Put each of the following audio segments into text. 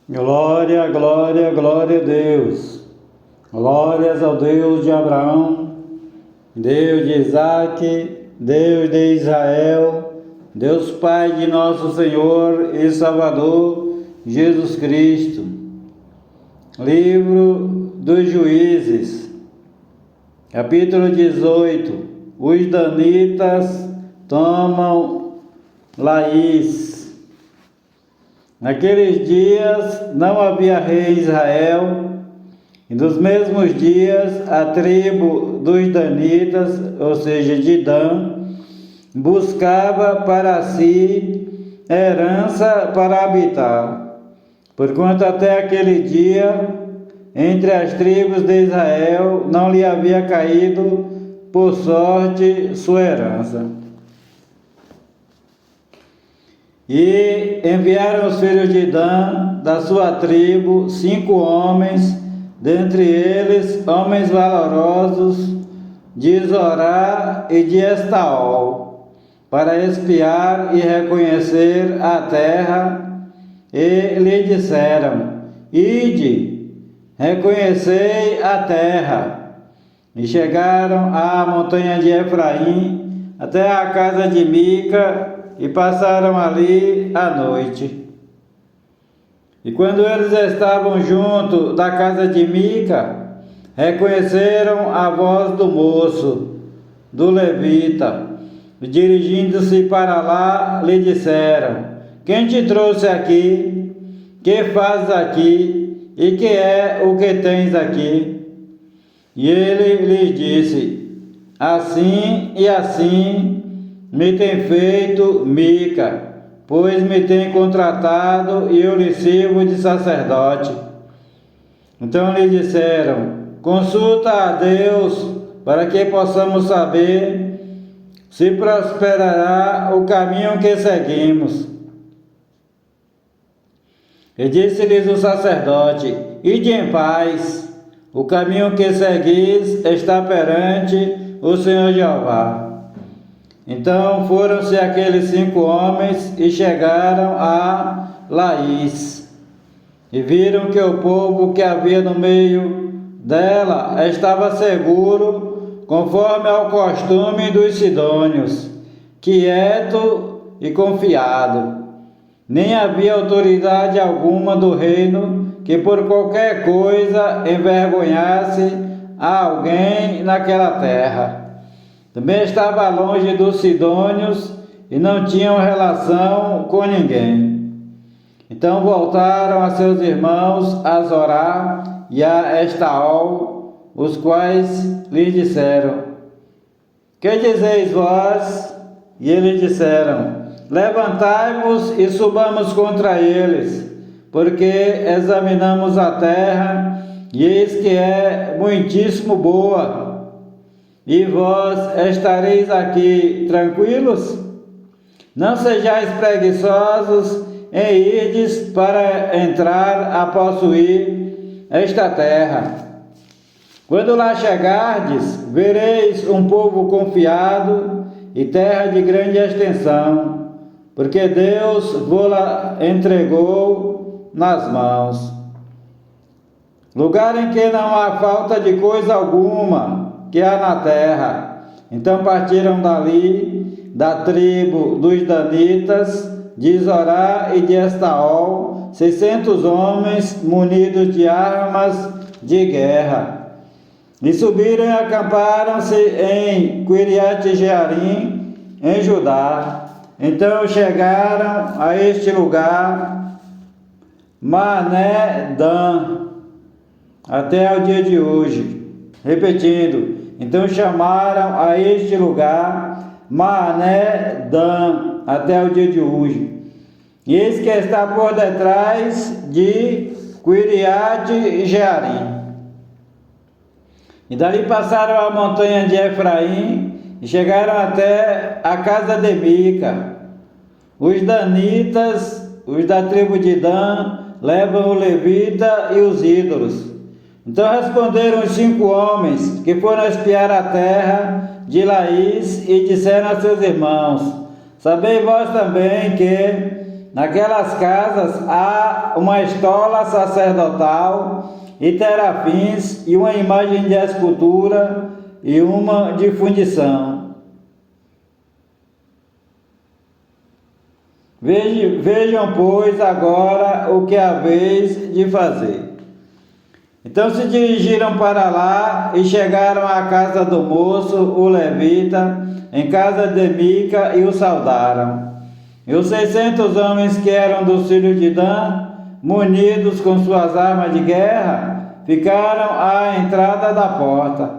Glória, glória, glória a Deus. Glórias ao Deus de Abraão, Deus de Isaac, Deus de Israel, Deus Pai de nosso Senhor e Salvador, Jesus Cristo. Livro dos Juízes, capítulo 18. Os danitas tomam Laís. Naqueles dias não havia rei em Israel, e nos mesmos dias a tribo dos danitas, ou seja, de Dan, buscava para si herança para habitar, porquanto até aquele dia, entre as tribos de Israel, não lhe havia caído por sorte sua herança. E enviaram os filhos de Dan, da sua tribo, 5 homens, dentre eles homens valorosos, de Zorá e de Estaol, para espiar e reconhecer a terra, e lhe disseram: Ide, reconhecei a terra. E chegaram à montanha de Efraim, até a casa de Mica, e passaram ali a noite. E quando eles estavam junto da casa de Mica, reconheceram a voz do moço, do levita, e dirigindo-se para lá, lhe disseram: Quem te trouxe aqui? Que fazes aqui? E que é o que tens aqui? E ele lhes disse: Assim e assim me tem feito Mica, pois me tem contratado e eu lhe sirvo de sacerdote. Então lhe disseram: Consulta a Deus, para que possamos saber se prosperará o caminho que seguimos. E disse-lhes o sacerdote: Ide em paz, o caminho que seguis está perante o Senhor Jeová. Então foram-se aqueles 5 homens e chegaram a Laís, e viram que o povo que havia no meio dela estava seguro, conforme ao costume dos sidônios, quieto e confiado. Nem havia autoridade alguma do reino que por qualquer coisa envergonhasse a alguém naquela terra. Também estava longe dos sidônios e não tinham relação com ninguém. Então voltaram a seus irmãos a Zorá e a Estaol, os quais lhes disseram: Que dizeis vós? E eles disseram: Levantai-vos e subamos contra eles, porque examinamos a terra, e eis que é muitíssimo boa. E vós estareis aqui tranquilos? Não sejais preguiçosos em irdes para entrar a possuir esta terra. Quando lá chegardes, vereis um povo confiado e terra de grande extensão, porque Deus vos-la entregou nas mãos. Lugar em que não há falta de coisa alguma que há na terra. Então partiram dali, da tribo dos danitas, de Zorá e de Estaol, 600 homens munidos de armas de guerra. E subiram e acamparam-se em Quiriate-Jearim, em Judá. Então chegaram a este lugar, Mané Dan, até o dia de hoje. Repetindo, então chamaram a este lugar Mané Dan, até o dia de hoje. E eis que está por detrás de Quiriate-Jearim. E dali passaram a montanha de Efraim e chegaram até a casa de Mica. Os danitas, os da tribo de Dan, levam o levita e os ídolos. Então responderam os 5 homens que foram espiar a terra de Laís e disseram a seus irmãos: Sabei vós também que naquelas casas há uma estola sacerdotal e terafins e uma imagem de escultura e uma de fundição. Vejam, pois, agora o que haveis de fazer. Então se dirigiram para lá e chegaram à casa do moço, o levita, em casa de Mica, e o saudaram. E os 600 homens que eram dos filhos de Dan, munidos com suas armas de guerra, ficaram à entrada da porta.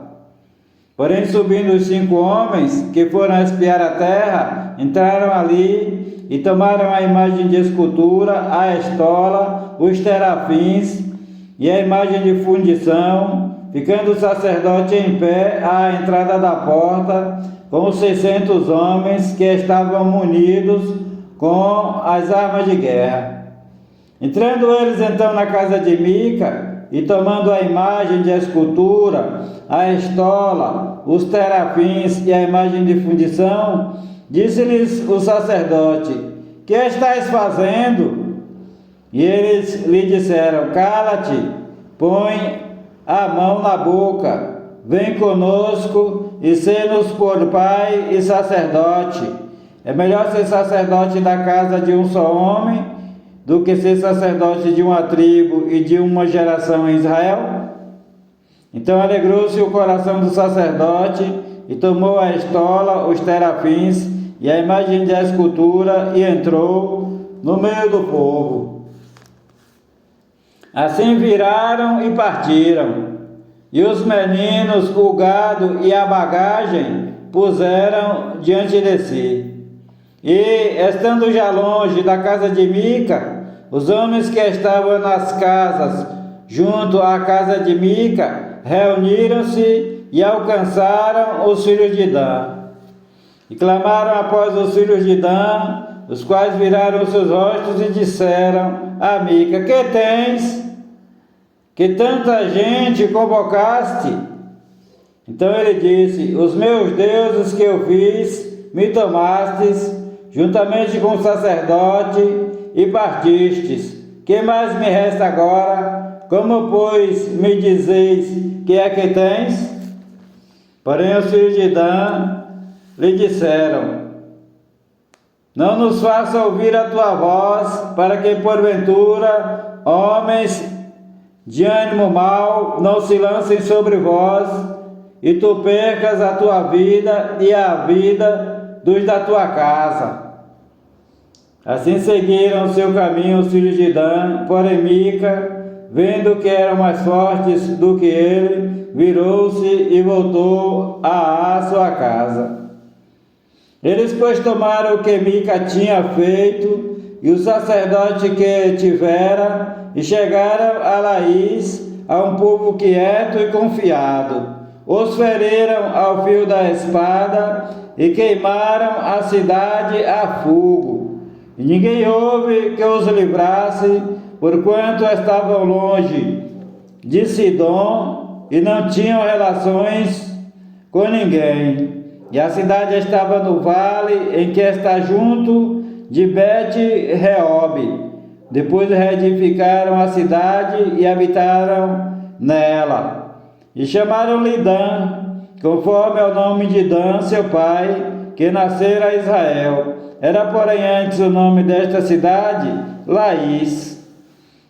Porém, subindo os 5 homens que foram espiar a terra, entraram ali e tomaram a imagem de escultura, a estola, os terafins e a imagem de fundição, ficando o sacerdote em pé à entrada da porta, com os 600 homens que estavam munidos com as armas de guerra. Entrando eles então na casa de Mica, e tomando a imagem de escultura, a estola, os terafins e a imagem de fundição, disse-lhes o sacerdote: que estáis fazendo? E eles lhe disseram: cala-te, põe a mão na boca, vem conosco e sê-nos por pai e sacerdote. É melhor ser sacerdote da casa de um só homem do que ser sacerdote de uma tribo e de uma geração em Israel? Então alegrou-se o coração do sacerdote e tomou a estola, os terafins e a imagem de escultura e entrou no meio do povo. Assim viraram e partiram, e os meninos, o gado e a bagagem puseram diante de si. E, estando já longe da casa de Mica, os homens que estavam nas casas junto à casa de Mica reuniram-se e alcançaram os filhos de Dan. E clamaram após os filhos de Dan, os quais viraram seus rostos e disseram a Mica: que tens? Que tanta gente convocaste? Então ele disse: os meus deuses que eu fiz, me tomastes, juntamente com o sacerdote, e partistes. Que mais me resta agora? Como, pois, me dizeis que é que tens? Porém os filhos de Dan lhe disseram: não nos faça ouvir a tua voz, para que porventura homens de ânimo mau não se lancem sobre vós, e tu percas a tua vida e a vida dos da tua casa. Assim seguiram seu caminho os filhos de Dan, porém Mica, vendo que eram mais fortes do que ele, virou-se e voltou à sua casa. Eles, pois, tomaram o que Mica tinha feito e o sacerdote que tivera, e chegaram a Laís, a um povo quieto e confiado. Os feriram ao fio da espada e queimaram a cidade a fogo. E ninguém houve que os livrasse, porquanto estavam longe de Sidom e não tinham relações com ninguém. E a cidade estava no vale em que está junto de Bet-Reob. Depois reedificaram a cidade e habitaram nela. E chamaram-lhe Dan, conforme ao nome de Dan, seu pai, que nascera a Israel. Era, porém, antes o nome desta cidade, Laís.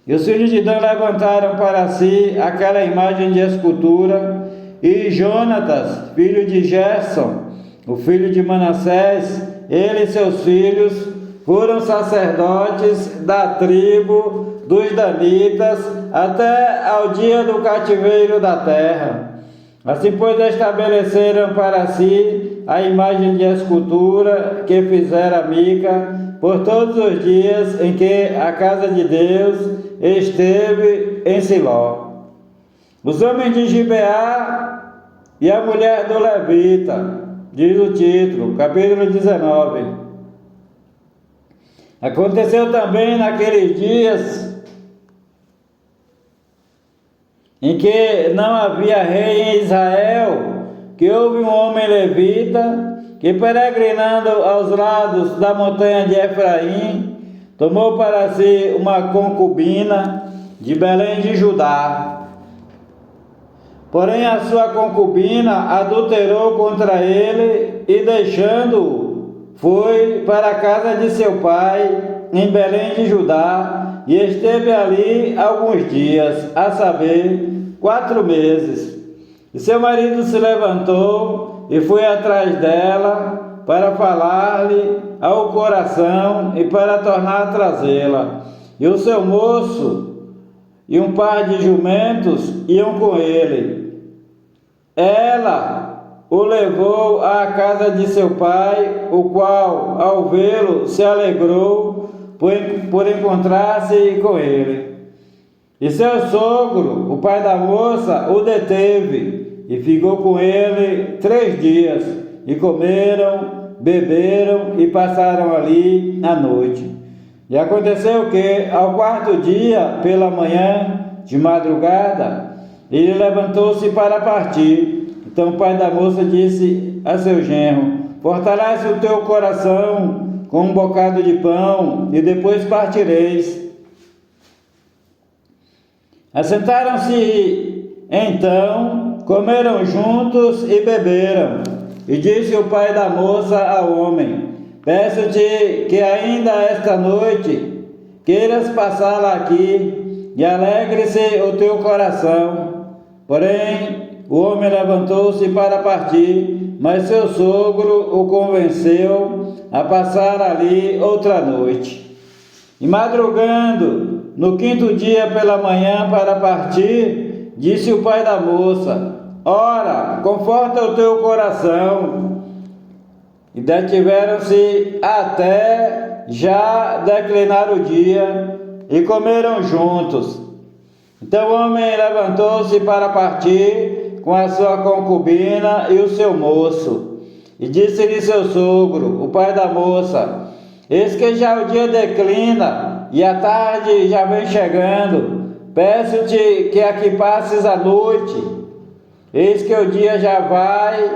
E os filhos de Dan levantaram para si aquela imagem de escultura, e Jonatas, filho de Gerson, o filho de Manassés, ele e seus filhos, foram sacerdotes da tribo dos danitas até ao dia do cativeiro da terra. Assim, pois, estabeleceram para si a imagem de escultura que fizera Mica por todos os dias em que a casa de Deus esteve em Siló. Os homens de Gibeá e a mulher do levita, diz o título, capítulo 19. Aconteceu também naqueles dias em que não havia rei em Israel, que houve um homem levita que, peregrinando aos lados da montanha de Efraim, tomou para si uma concubina de Belém de Judá. Porém a sua concubina adulterou contra ele e, deixando-o, foi para a casa de seu pai em Belém de Judá e esteve ali alguns dias, a saber, 4 meses. E seu marido se levantou e foi atrás dela para falar-lhe ao coração e para tornar a trazê-la. E o seu moço e um par de jumentos iam com ele. Ela o levou à casa de seu pai, o qual, ao vê-lo, se alegrou por encontrar-se com ele. E seu sogro, o pai da moça, o deteve e ficou com ele 3 dias, e comeram, beberam e passaram ali a noite. E aconteceu que, ao 4º dia, pela manhã, de madrugada, ele levantou-se para partir. Então o pai da moça disse a seu genro: fortalece o teu coração com um bocado de pão, e depois partireis. Assentaram-se então, comeram juntos e beberam. E disse o pai da moça ao homem: peço-te que ainda esta noite queiras passá-la aqui, e alegre-se o teu coração. Porém, o homem levantou-se para partir, mas seu sogro o convenceu a passar ali outra noite. E madrugando, no 5º dia pela manhã para partir, disse o pai da moça: ora, conforta o teu coração. E detiveram-se até já declinar o dia, e comeram juntos. Então o homem levantou-se para partir com a sua concubina e o seu moço. E disse-lhe seu sogro, o pai da moça: eis que já o dia declina, e a tarde já vem chegando. Peço-te que aqui passes a noite. Eis que o dia já vai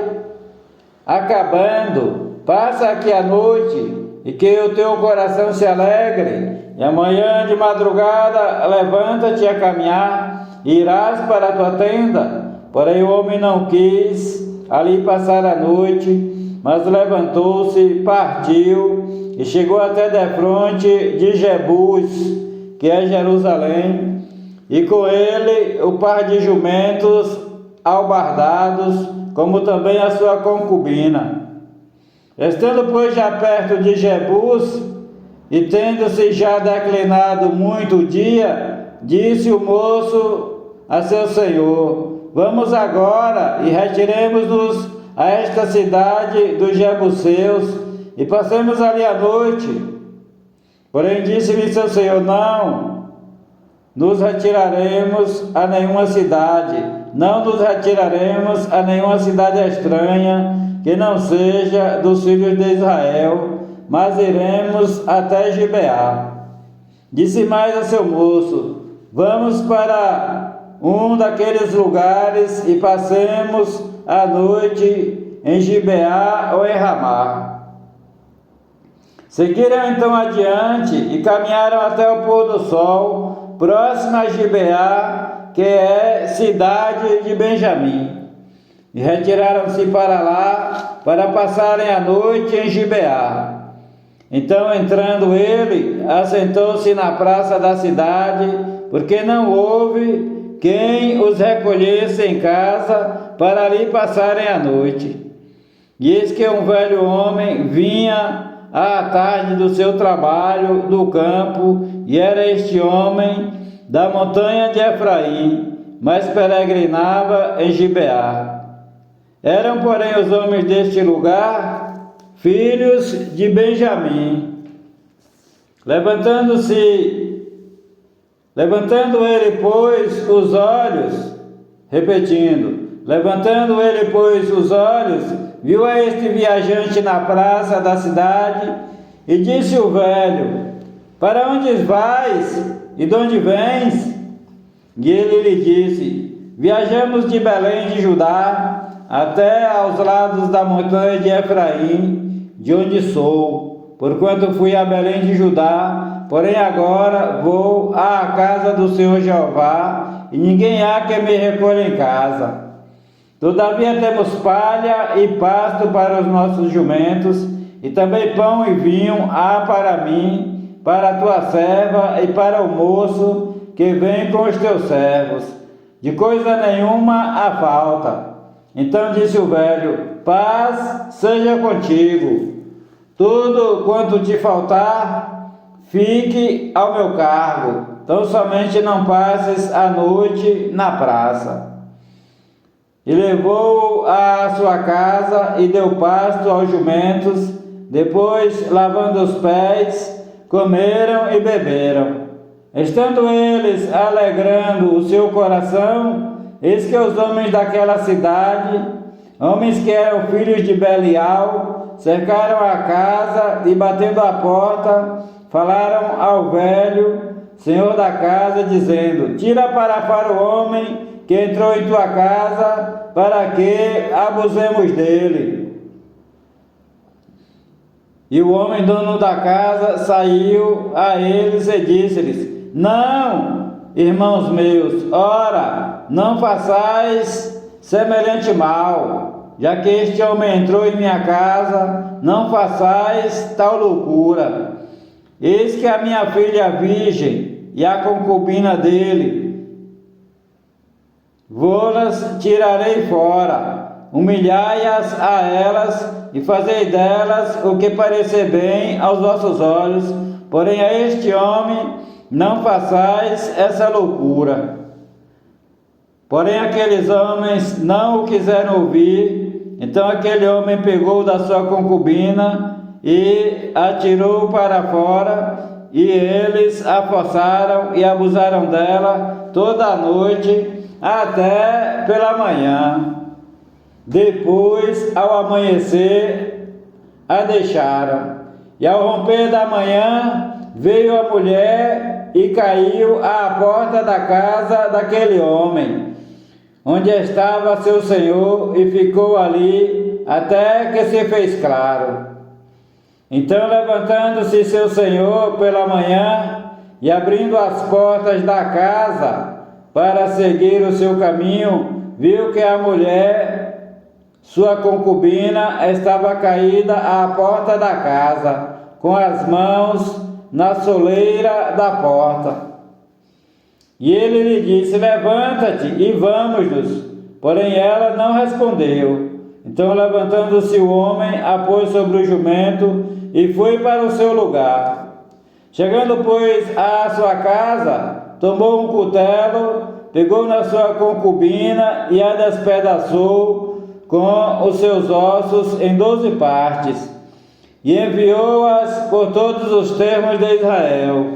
acabando. Passa aqui a noite, e que o teu coração se alegre. E amanhã de madrugada levanta-te a caminhar, e irás para a tua tenda. Porém o homem não quis ali passar a noite, mas levantou-se, partiu, e chegou até defronte de Jebus, que é Jerusalém, e com ele o par de jumentos albardados, como também a sua concubina. Estando, pois, já perto de Jebus, e tendo-se já declinado muito o dia, disse o moço a seu senhor: vamos agora e retiremos-nos a esta cidade dos Jebuseus e passemos ali a noite. Porém disse-lhe seu senhor: não nos retiraremos a nenhuma cidade, não nos retiraremos a nenhuma cidade estranha que não seja dos filhos de Israel, mas iremos até Gibeá. Disse mais a seu moço: vamos para um daqueles lugares e passemos a noite em Gibeá ou em Ramá. Seguiram então adiante e caminharam até o pôr do sol, próximo a Gibeá, que é cidade de Benjamim. E retiraram-se para lá para passarem a noite em Gibeá. Então, entrando ele, assentou-se na praça da cidade, porque não houve quem os recolhesse em casa para ali passarem a noite. E eis que um velho homem vinha à tarde do seu trabalho do campo, e era este homem da montanha de Efraim, mas peregrinava em Gibeá. Eram, porém, os homens deste lugar filhos de Benjamim. Levantando ele, pois, os olhos, levantando ele, pois, os olhos, viu a este viajante na praça da cidade, e disse o velho: para onde vais e de onde vens? E ele lhe disse: viajamos de Belém de Judá até aos lados da montanha de Efraim, de onde sou, porquanto fui a Belém de Judá porém agora vou à casa do Senhor Jeová, e ninguém há que me recolha em casa. Todavia temos palha e pasto para os nossos jumentos, e também pão e vinho há para mim, para a tua serva e para o moço que vem com os teus servos. De coisa nenhuma há falta. Então disse o velho: paz seja contigo. Tudo quanto te faltar, fique ao meu cargo. Então somente não passes a noite na praça. E levou-o à sua casa e deu pasto aos jumentos. Depois, lavando os pés, comeram e beberam. Estando eles alegrando o seu coração, eis que os homens daquela cidade, homens que eram filhos de Belial, cercaram a casa e, batendo a porta, falaram ao velho, senhor da casa, dizendo: tira para fora o homem que entrou em tua casa, para que abusemos dele. E o homem dono da casa saiu a eles e disse-lhes: não, irmãos meus, ora, não façais semelhante mal, já que este homem entrou em minha casa, não façais tal loucura. Eis que a minha filha virgem e a concubina dele, vou-las tirarei fora, humilhai-as a elas e fazei delas o que parecer bem aos vossos olhos, porém a este homem não façais essa loucura. Porém aqueles homens não o quiseram ouvir. Então aquele homem pegou da sua concubina e atirou para fora, e eles a forçaram e abusaram dela toda a noite até pela manhã. Depois, ao amanhecer, a deixaram. E ao romper da manhã, veio a mulher e caiu à porta da casa daquele homem, onde estava seu senhor, e ficou ali até que se fez claro. Então, levantando-se seu senhor pela manhã e abrindo as portas da casa para seguir o seu caminho, viu que a mulher, sua concubina, estava caída à porta da casa, com as mãos na soleira da porta. E ele lhe disse: levanta-te e vamos-nos. Porém ela não respondeu. Então, levantando-se o homem, a pôs sobre o jumento e foi para o seu lugar. Chegando, pois, à sua casa, tomou um cutelo, pegou na sua concubina e a despedaçou com os seus ossos em 12 partes, e enviou-as por todos os termos de Israel.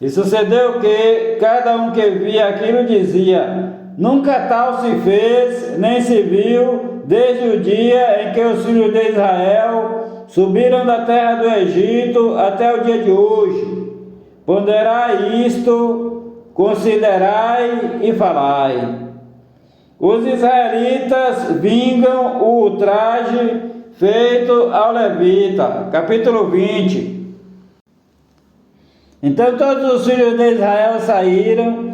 E sucedeu que cada um que via aquilo dizia: nunca tal se fez, nem se viu, desde o dia em que os filhos de Israel subiram da terra do Egito até o dia de hoje. Ponderai isto, considerai e falai. Os israelitas vingam o ultraje feito ao levita. Capítulo 20. Então todos os filhos de Israel saíram,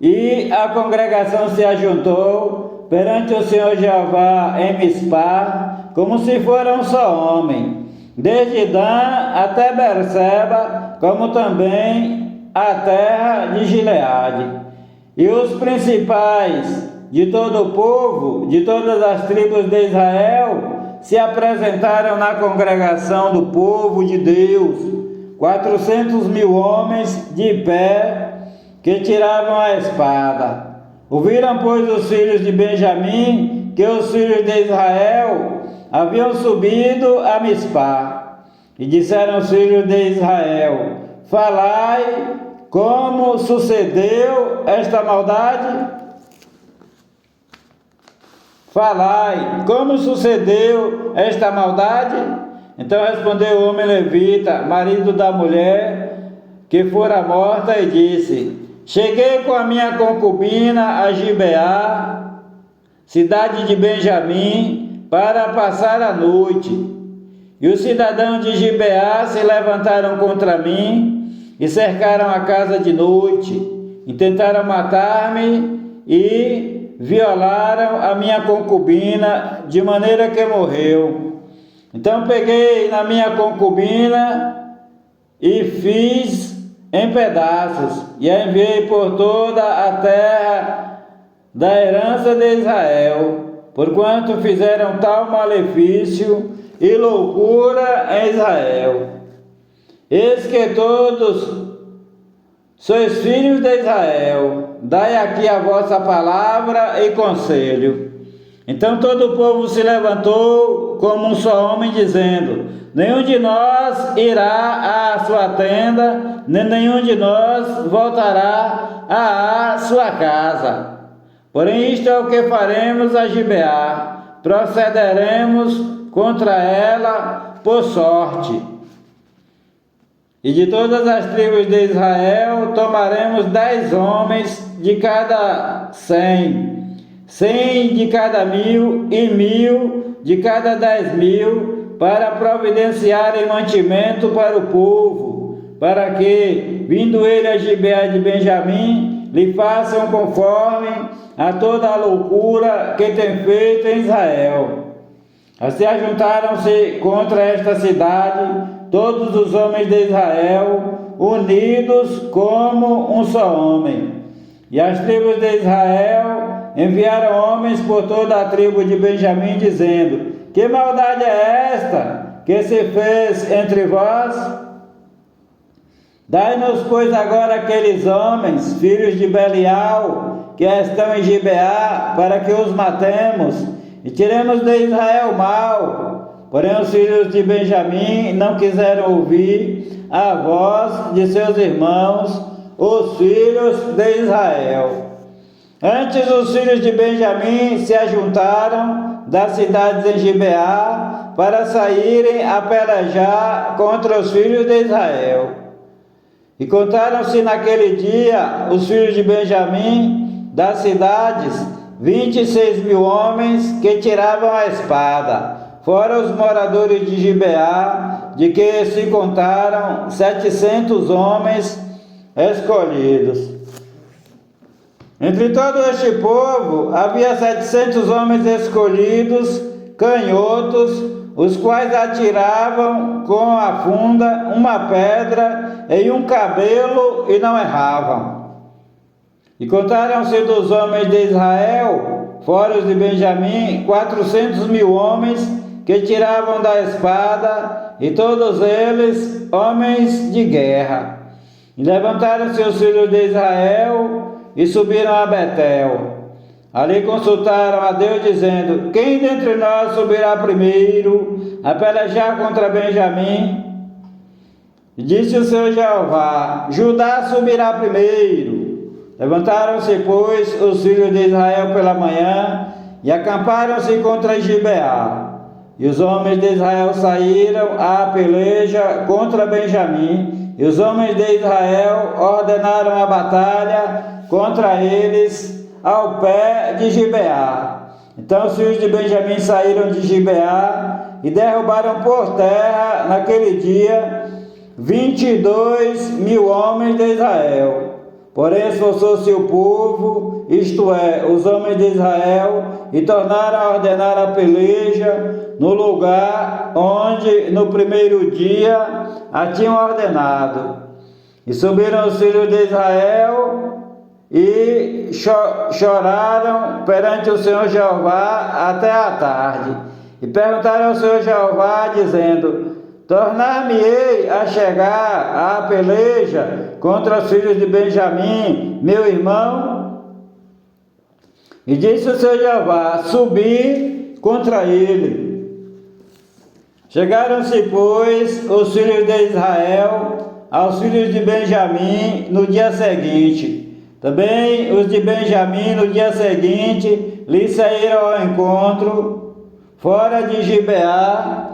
e a congregação se ajuntou perante o Senhor Jeová em Mispá, como se fora um só homem, desde Dan até Berseba, como também a terra de Gileade. E os principais de todo o povo, de todas as tribos de Israel, se apresentaram na congregação do povo de Deus, 400.000 homens de pé, que tiravam a espada. Ouviram, pois, os filhos de Benjamim que os filhos de Israel haviam subido a Mispá. E disseram os filhos de Israel: falai como sucedeu esta maldade? Falai como sucedeu esta maldade? Então respondeu o homem levita, marido da mulher que fora morta, e disse: cheguei com a minha concubina a Gibeá, cidade de Benjamim, para passar a noite. E os cidadãos de Gibeá se levantaram contra mim e cercaram a casa de noite, e tentaram matar-me e violaram a minha concubina, de maneira que morreu. Então peguei na minha concubina e fiz em pedaços, e a enviei por toda a terra da herança de Israel, porquanto fizeram tal malefício e loucura em Israel. Eis que todos sois filhos de Israel, dai aqui a vossa palavra e conselho. Então todo o povo se levantou como um só homem, dizendo: nenhum de nós irá à sua tenda, nem nenhum de nós voltará à sua casa. Porém isto é o que faremos a Gibeá: procederemos contra ela por sorte. E de todas as tribos de Israel tomaremos 10 homens de cada 100, 100 de cada 1000 e 1000 de cada 10.000, para providenciarem mantimento para o povo, para que, vindo ele a Gibeá de Benjamim, lhe façam conforme a toda a loucura que tem feito em Israel. Assim ajuntaram-se contra esta cidade todos os homens de Israel, unidos como um só homem. E as tribos de Israel enviaram homens por toda a tribo de Benjamim, dizendo: que maldade é esta que se fez entre vós? Dai-nos, pois, agora aqueles homens, filhos de Belial, que estão em Gibeá, para que os matemos e tiremos de Israel o mal. Porém os filhos de Benjamim não quiseram ouvir a voz de seus irmãos, os filhos de Israel. Antes os filhos de Benjamim se ajuntaram das cidades em Gibeá para saírem a pelejar contra os filhos de Israel. E contaram-se naquele dia os filhos de Benjamim das cidades 26.000 homens que tiravam a espada, fora os moradores de Gibeá, de que se contaram 700 homens escolhidos. Entre todo este povo havia 700 homens escolhidos, canhotos, os quais atiravam com a funda uma pedra em um cabelo e não erravam. E contaram-se dos homens de Israel, fora os de Benjamim, 400.000 homens que tiravam da espada, e todos eles homens de guerra. E levantaram-se os filhos de Israel e subiram a Betel. Ali consultaram a Deus, dizendo: quem dentre nós subirá primeiro a pelejar contra Benjamim? E disse o Senhor Jeová: Judá subirá primeiro. Levantaram-se, pois, os filhos de Israel pela manhã e acamparam-se contra Gibeá. E os homens de Israel saíram à peleja contra Benjamim, e os homens de Israel ordenaram a batalha contra eles ao pé de Gibeá. Então os filhos de Benjamim saíram de Gibeá e derrubaram por terra naquele dia 22.000 homens de Israel. Porém esforçou-se o povo, isto é, os homens de Israel, e tornaram a ordenar a peleja no lugar onde no primeiro dia a tinham ordenado. E subiram os filhos de Israel e choraram perante o Senhor Jeová até a tarde. E perguntaram ao Senhor Jeová, dizendo: tornar-me-ei a chegar à peleja contra os filhos de Benjamim, meu irmão? E disse o Senhor Jeová: subi contra ele. Chegaram-se, pois, os filhos de Israel aos filhos de Benjamim no dia seguinte. Também os de Benjamim no dia seguinte lhe saíram ao encontro, fora de Gibeá,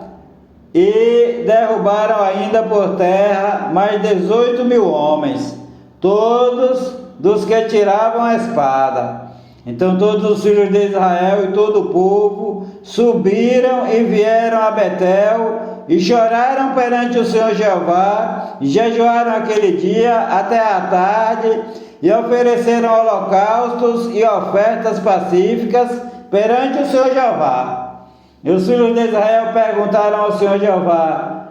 e derrubaram ainda por terra mais 18.000 homens, todos dos que tiravam a espada. Então todos os filhos de Israel e todo o povo subiram e vieram a Betel e choraram perante o Senhor Jeová, e jejuaram aquele dia até a tarde, e ofereceram holocaustos e ofertas pacíficas perante o Senhor Jeová. E os filhos de Israel perguntaram ao Senhor Jeová,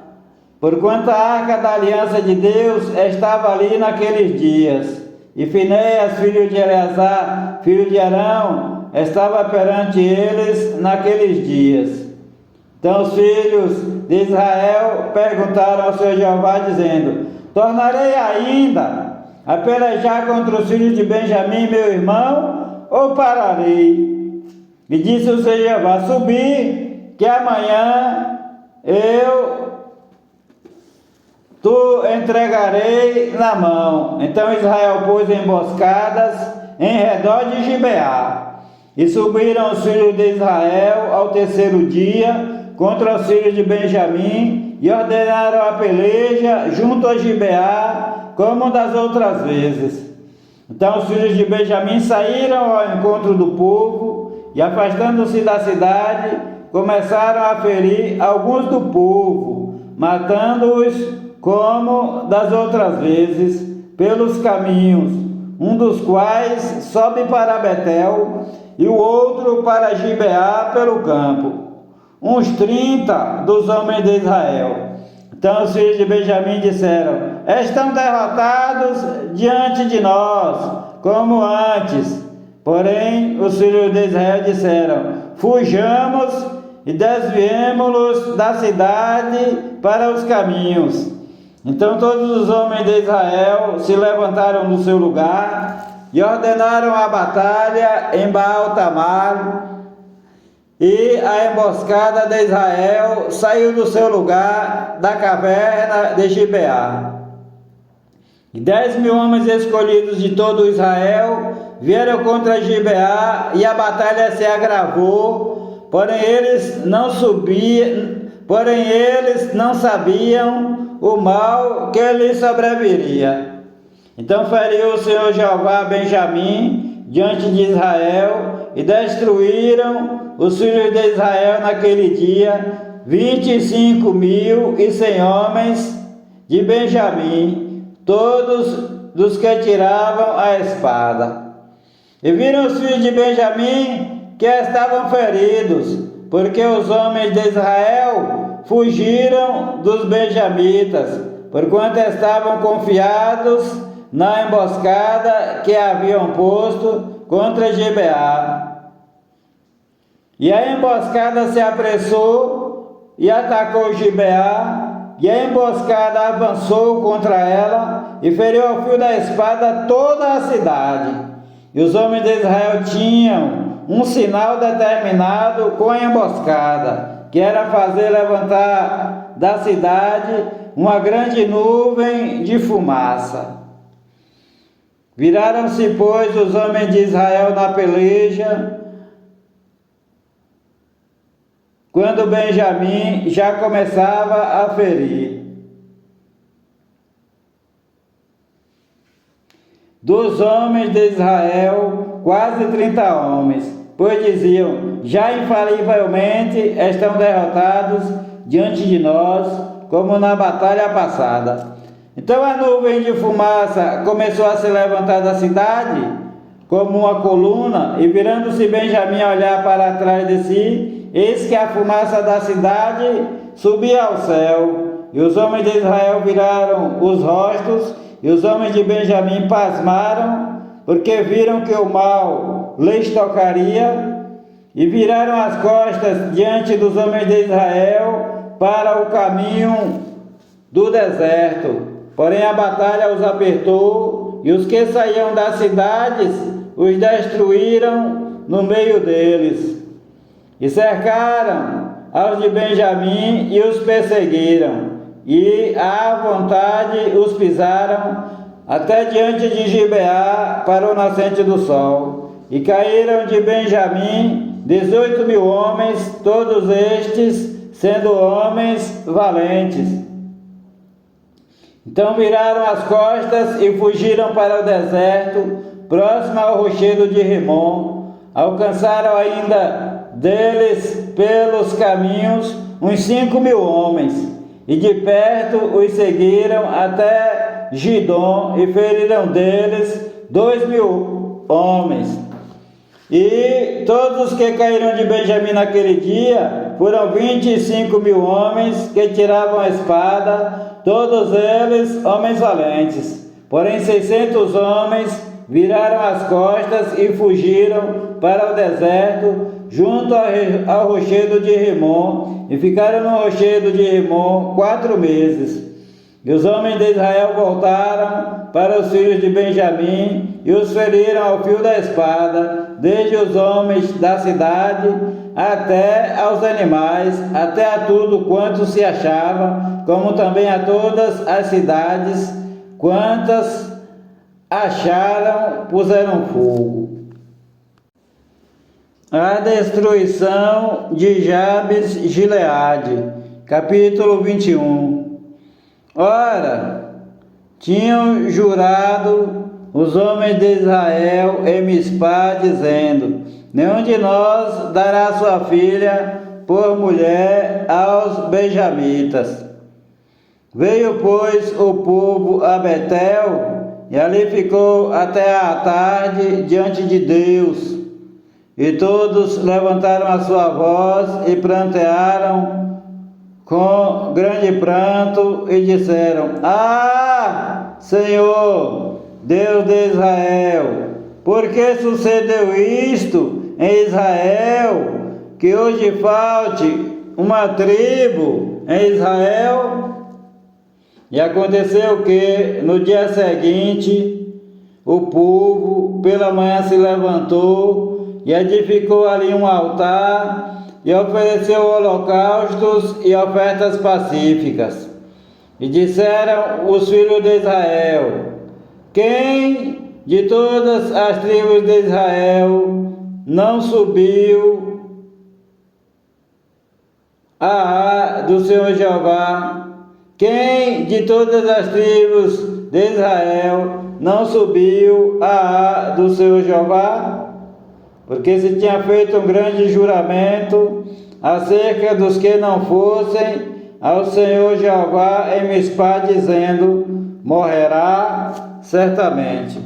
porquanto a arca da aliança de Deus estava ali naqueles dias. E Finéias, filho de Eleazar, filho de Arão, estava perante eles naqueles dias. Então os filhos de Israel perguntaram ao Senhor Jeová, dizendo, tornarei ainda a pelejar contra os filhos de Benjamim, meu irmão, ou pararei? E disse o Senhor Jeová, subi, que amanhã tu entregarei na mão. Então Israel pôs emboscadas em redor de Gibeá. E subiram os filhos de Israel ao terceiro dia contra os filhos de Benjamim e ordenaram a peleja junto a Gibeá, como das outras vezes. Então os filhos de Benjamim saíram ao encontro do povo e, afastando-se da cidade, começaram a ferir alguns do povo, matando-os como das outras vezes, pelos caminhos, um dos quais sobe para Betel e o outro para Gibeá pelo campo, uns 30 dos homens de Israel. Então os filhos de Benjamim disseram, estão derrotados diante de nós, como antes. Porém os filhos de Israel disseram, fujamos e desviemo-nos da cidade para os caminhos. Então todos os homens de Israel se levantaram do seu lugar e ordenaram a batalha em Baal-Tamar, e a emboscada de Israel saiu do seu lugar da caverna de Gibeá. E 10.000 homens escolhidos de todo Israel vieram contra Gibeá, e a batalha se agravou, porém eles não sabiam o mal que lhes sobreviria. Então feriu o Senhor Jeová Benjamim diante de Israel, e destruíram os filhos de Israel naquele dia 25.100 homens de Benjamim, todos dos que tiravam a espada. E viram os filhos de Benjamim que estavam feridos, porque os homens de Israel fugiram dos benjamitas, porquanto estavam confiados na emboscada que haviam posto contra Gibeá. E a emboscada se apressou e atacou Gibeá, e a emboscada avançou contra ela e feriu ao fio da espada toda a cidade. E os homens de Israel tinham um sinal determinado com a emboscada, que era fazer levantar da cidade uma grande nuvem de fumaça. Viraram-se, pois, os homens de Israel na peleja, quando Benjamim já começava a ferir. Dos homens de Israel, quase 30 homens, pois diziam, já infalivelmente estão derrotados diante de nós, como na batalha passada. Então a nuvem de fumaça começou a se levantar da cidade, como uma coluna, e virando-se Benjamim a olhar para trás de si, eis que a fumaça da cidade subia ao céu. E os homens de Israel viraram os rostos, e os homens de Benjamim pasmaram, porque viram que o mal lhes tocaria, e viraram as costas diante dos homens de Israel para o caminho do deserto. Porém a batalha os apertou, e os que saíam das cidades os destruíram no meio deles. E cercaram aos de Benjamim e os perseguiram, e à vontade os pisaram até diante de Gibeá para o nascente do sol. E caíram de Benjamim 18.000 homens, todos estes sendo homens valentes. Então viraram as costas e fugiram para o deserto, próximo ao rochedo de Rimon. Alcançaram ainda deles pelos caminhos uns 5.000 homens, e de perto os seguiram até Gidom, e feriram deles 2.000 homens. E todos os que caíram de Benjamim naquele dia foram 25.000 homens que tiravam a espada, todos eles homens valentes. Porém 600 homens viraram as costas e fugiram para o deserto, junto ao rochedo de Rimon, e ficaram no rochedo de Rimon 4 meses. E os homens de Israel voltaram para os filhos de Benjamim e os feriram ao fio da espada, desde os homens da cidade até aos animais, até a tudo quanto se achava, como também a todas as cidades, quantas acharam, puseram fogo. A destruição de Jabes Gileade, capítulo 21. Ora, tinham jurado os homens de Israel em Mispá, dizendo: nenhum de nós dará sua filha por mulher aos benjamitas. Veio, pois, o povo a Betel, e ali ficou até a tarde diante de Deus. E todos levantaram a sua voz e prantearam com grande pranto e disseram: Ah, Senhor, Deus de Israel, por que sucedeu isto em Israel, que hoje falte uma tribo em Israel? E aconteceu que no dia seguinte o povo pela manhã se levantou e edificou ali um altar e ofereceu holocaustos e ofertas pacíficas. E disseram os filhos de Israel: quem de todas as tribos de Israel não subiu a do Senhor Jeová? Quem de todas as tribos de Israel não subiu a do Senhor Jeová? Porque se tinha feito um grande juramento acerca dos que não fossem ao Senhor Jeová em Mispá, dizendo: morrerá certamente.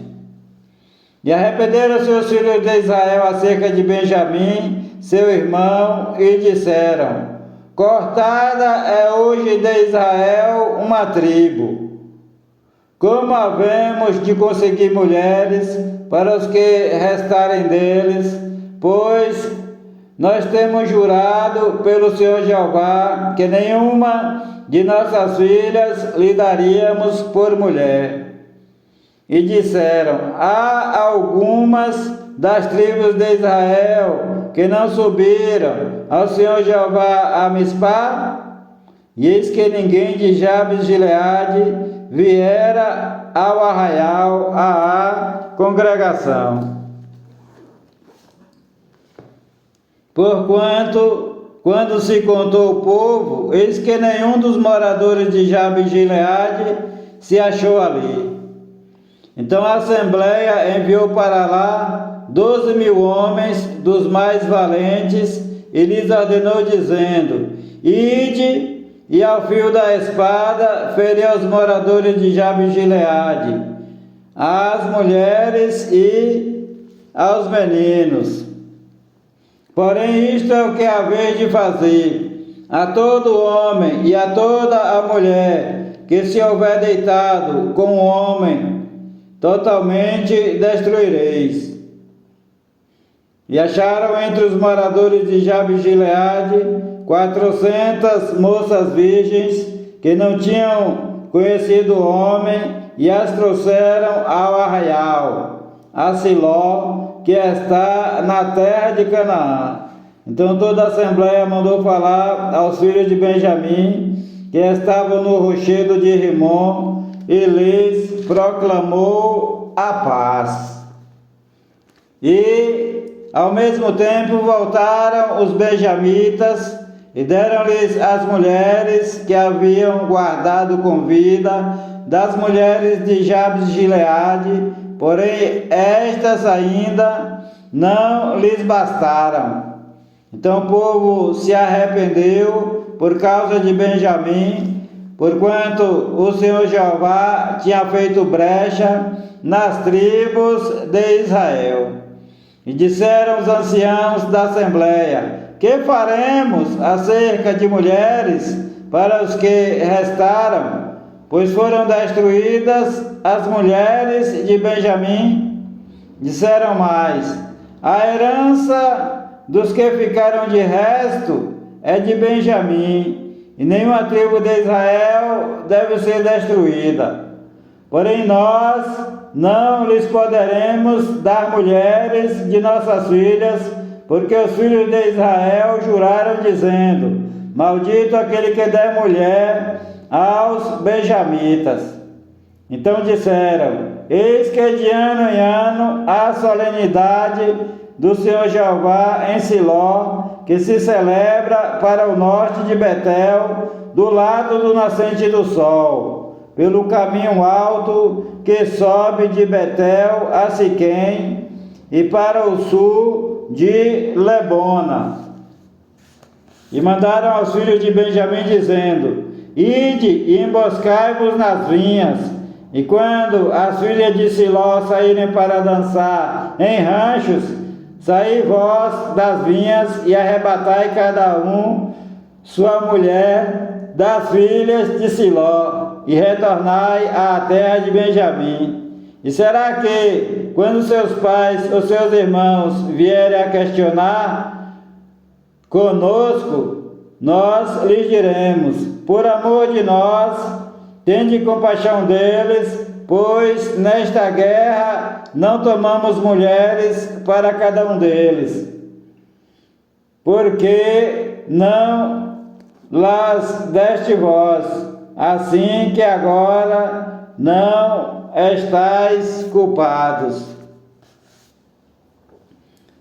E arrependeram-se os filhos de Israel acerca de Benjamim, seu irmão, e disseram: cortada é hoje de Israel uma tribo. Como havemos de conseguir mulheres para os que restarem deles? Pois nós temos jurado pelo Senhor Jeová que nenhuma de nossas filhas lhe daríamos por mulher. E disseram: há algumas das tribos de Israel que não subiram ao Senhor Jeová a Mispá? E eis que ninguém de Jabes Gileade viera ao arraial à congregação. Porquanto, quando se contou o povo, eis que nenhum dos moradores de Jabes Gileade se achou ali. Então a Assembleia enviou para lá 12.000 homens dos mais valentes e lhes ordenou, dizendo: ide e ao fio da espada feri aos moradores de Jabes Gileade, às mulheres e aos meninos. Porém isto é o que haveis de fazer: a todo homem e a toda a mulher que se houver deitado com um homem, totalmente destruireis. E acharam entre os moradores de Jabes Gileade 400 moças virgens que não tinham conhecido o homem, e as trouxeram ao arraial, a Siló, que está na terra de Canaã. Então toda a Assembleia mandou falar aos filhos de Benjamim, que estavam no rochedo de Rimon, e lhes proclamou a paz. E ao mesmo tempo voltaram os benjamitas e deram-lhes as mulheres que haviam guardado com vida das mulheres de Jabes Gileade, porém estas ainda não lhes bastaram. Então o povo se arrependeu por causa de Benjamim, porquanto o Senhor Jeová tinha feito brecha nas tribos de Israel. E disseram os anciãos da Assembleia: que faremos acerca de mulheres para os que restaram? Pois foram destruídas as mulheres de Benjamim. Disseram mais: a herança dos que ficaram de resto é de Benjamim, e nenhuma tribo de Israel deve ser destruída. Porém nós não lhes poderemos dar mulheres de nossas filhas, porque os filhos de Israel juraram dizendo: maldito aquele que der mulher aos benjamitas. Então disseram: eis que de ano em ano a solenidade do Senhor Jeová em Siló, que se celebra para o norte de Betel, do lado do nascente do sol, pelo caminho alto que sobe de Betel a Siquém, e para o sul de Lebona. E mandaram aos filhos de Benjamim, dizendo: ide e emboscai-vos nas vinhas, e quando as filhas de Siló saírem para dançar em ranchos, saí vós das vinhas e arrebatai cada um sua mulher das filhas de Siló, e retornai à terra de Benjamim. E será que, quando seus pais ou seus irmãos vierem a questionar conosco, nós lhes diremos: por amor de nós, tende compaixão deles, pois nesta guerra não tomamos mulheres para cada um deles, porque não las deste vós, assim que agora não estáis culpados.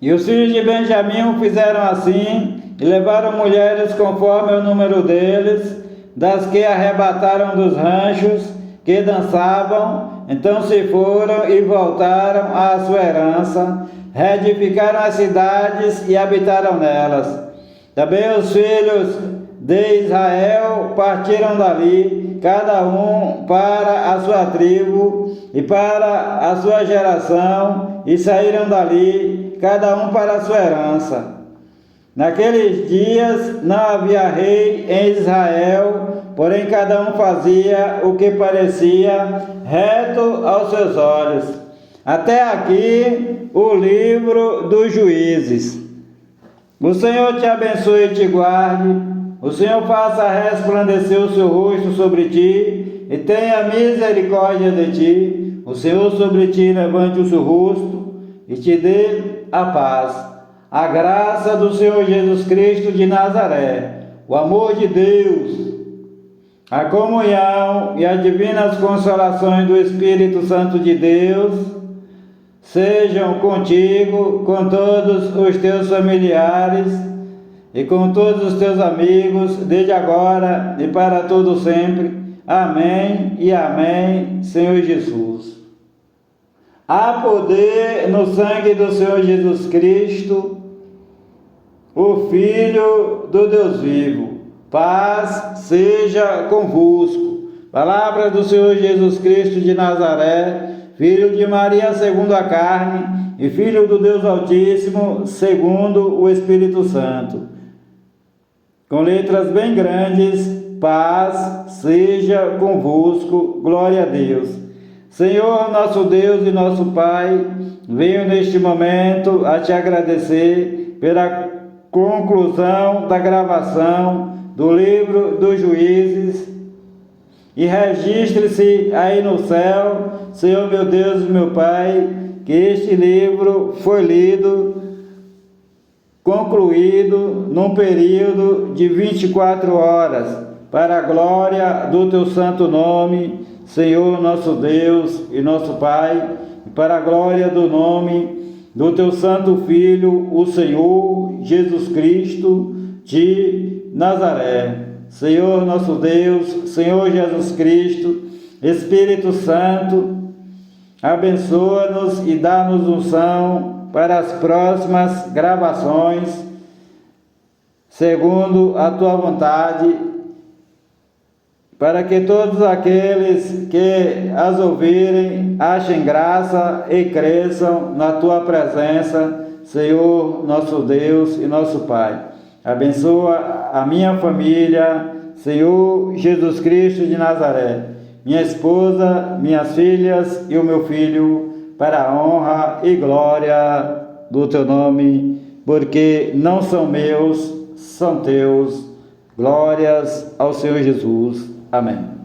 E os filhos de Benjamim fizeram assim, e levaram mulheres conforme o número deles, das que arrebataram dos ranchos que dançavam. Então se foram e voltaram à sua herança, reedificaram as cidades e habitaram nelas. Também os filhos de Israel partiram dali, cada um para a sua tribo e para a sua geração, e saíram dali, cada um para a sua herança. Naqueles dias não havia rei em Israel, porém cada um fazia o que parecia reto aos seus olhos. Até aqui o livro dos Juízes. O Senhor te abençoe e te guarde, o Senhor faça resplandecer o seu rosto sobre ti e tenha misericórdia de ti. O Senhor sobre ti levante o seu rosto e te dê a paz. A graça do Senhor Jesus Cristo de Nazaré, o amor de Deus, a comunhão e as divinas consolações do Espírito Santo de Deus sejam contigo, com todos os teus familiares e com todos os teus amigos, desde agora e para todo sempre. Amém e amém, Senhor Jesus. Há poder no sangue do Senhor Jesus Cristo, o Filho do Deus vivo. Paz seja convosco. Palavra do Senhor Jesus Cristo de Nazaré, Filho de Maria segundo a carne, e Filho do Deus Altíssimo segundo o Espírito Santo. Com letras bem grandes: paz seja convosco. Glória a Deus. Senhor, nosso Deus e nosso Pai, venho neste momento a te agradecer pela conclusão da gravação do livro dos Juízes, e registre-se aí no céu, Senhor meu Deus e meu Pai, que este livro foi lido, concluído num período de 24 horas, para a glória do teu santo nome, Senhor nosso Deus e nosso Pai, e para a glória do nome do teu santo Filho, o Senhor Jesus Cristo de Nazaré. Senhor nosso Deus, Senhor Jesus Cristo, Espírito Santo, abençoa-nos e dá-nos unção para as próximas gravações. segundo a tua vontade, para que todos aqueles que as ouvirem achem graça e cresçam na tua presença, Senhor, nosso Deus e nosso Pai. Abençoa a minha família, Senhor Jesus Cristo de Nazaré, minha esposa, minhas filhas e o meu filho, para a honra e glória do teu nome, porque não são meus, são teus. Glórias ao Senhor Jesus. Amém.